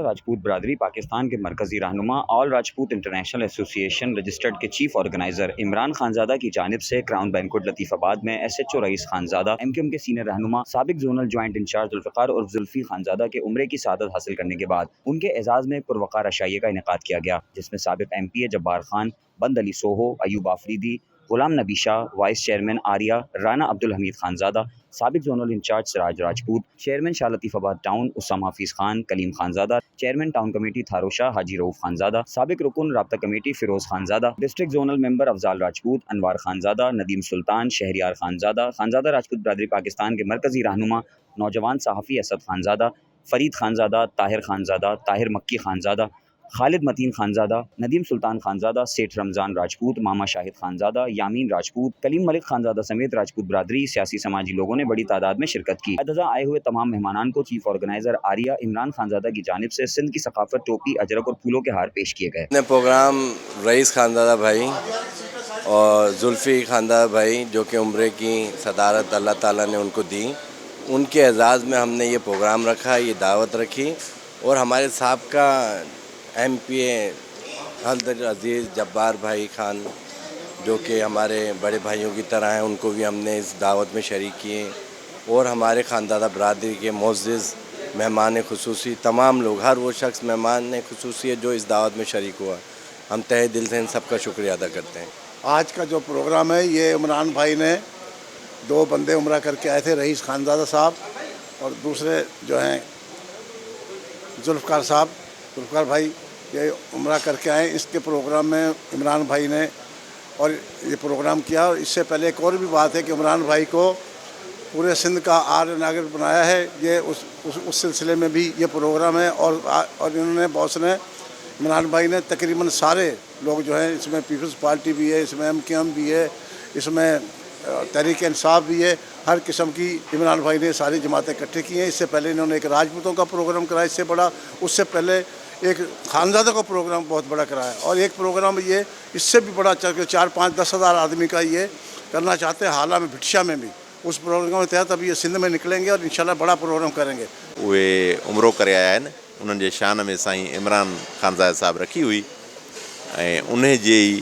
راجپوت برادری پاکستان کے مرکزی رہنما آل راجپوت انٹرنیشنل ایسوسی ایشن رجسٹرڈ کے چیف آرگنائزر عمران خانزادہ کی جانب سے کراؤن بینکوٹ لطیف آباد میں ایس ایچ او رئیس خانزادہ MQM کے سینئر رہنما سابق زونل جوائنٹ انچارج ذوالفقار اور زلفی خانزادہ کے عمرے کی سعادت حاصل کرنے کے بعد ان کے اعزاز میں پروقار عشائیے کا انعقاد کیا گیا، جس میں سابق MP جبار خان، بند علی سوہو، ایوب آفریدی، غلام نبی شاہ، وائس چیئرمین آریہ، رانا عبدالحمید خانزادہ، سابق zonal incharge Siraj Rajput, chairman Shah Latifabad town Usama Hafeez Khan, Kaleem Khanzada, chairman town committee Tharushah Haji Rauf Khanzada, سابق رکن رابطہ committee Feroz Khanzada, district zonal member Afzal Rajput, Anwar Khanzada, Nadeem Sultan, Shehryar Khanzada Rajput برادری پاکستان کے مرکزی رہنما، نوجوان صحافی اسد خانزادہ، فرید خانزادہ، طاہر مکی خانزادہ، خالد متین خانزادہ، ندیم سلطان خانزادہ، سیٹھ رمضان راجپوت، ماما شاہد خانزادہ، یامین راجپوت، کلیم ملک خانزادہ سمیت راجپوت برادری سیاسی سماجی لوگوں نے بڑی تعداد میں شرکت کی۔ ادزا آئے ہوئے تمام مہمانان کو چیف آرگنائزر آریہ عمران خانزادہ کی جانب سے سندھ کی ثقافت ٹوپی، اجرک اور پھولوں کے ہار پیش کیے گئے۔ پروگرام رئیس خانزادہ بھائی اور زلفی خانزادہ بھائی جو کہ عمرے کی صدارت اللہ تعالیٰ نے ان کو دی، ان کے اعزاز میں ہم نے یہ پروگرام رکھا، یہ دعوت رکھی، اور ہمارے سابقہ MPA حضرت عزیز جبار بھائی خان جو کہ ہمارے بڑے بھائیوں کی طرح ہیں، ان کو بھی ہم نے اس دعوت میں شریک کیے، اور ہمارے خانزادہ برادری کے معزز مہمان خصوصی تمام لوگ، ہر وہ شخص مہمان خصوصی ہے جو اس دعوت میں شریک ہوا، ہم تہہ دل سے ان سب کا شکریہ ادا کرتے ہیں۔ آج کا جو پروگرام ہے یہ عمران بھائی نے 2 بندے عمرہ کر کے آئے تھے، رئیس خانزادہ صاحب اور دوسرے جو ہیں ذوالفقار بھائی، یہ عمرہ کر کے آئے۔ اس کے پروگرام میں عمران بھائی نے اور یہ پروگرام کیا، اور اس سے پہلے ایک اور بھی بات ہے کہ عمران بھائی کو پورے سندھ کا آریہ ناگر بنایا ہے، یہ اس سلسلے میں بھی یہ پروگرام ہے، اور انہوں نے باس نے عمران بھائی نے تقریباً سارے لوگ جو ہیں، اس میں پیپلز پارٹی بھی ہے، اس میں MQM بھی ہے، اس میں تحریک انصاف بھی ہے، ہر قسم کی عمران بھائی نے ساری جماعتیں اکٹھے کی ہیں۔ اس سے پہلے انہوں نے ایک راجپوتوں کا پروگرام کرایا اس سے بڑا، اس سے پہلے ایک خانزادہ کا پروگرام بہت بڑا کرایا، اور ایک پروگرام یہ اس سے بھی بڑا 4-5-10 ہزار آدمی کا یہ کرنا چاہتے ہیں حالہ میں بھٹشا میں بھی، اس پروگرام کے تحت ابھی یہ سندھ میں نکلیں گے اور انشاءاللہ بڑا پروگرام کریں گے۔ وہ عمرو کرے آیا ہے، انہوں نے شان میں سائیں عمران خانزادہ صاحب رکھی ہوئی، انہیں جی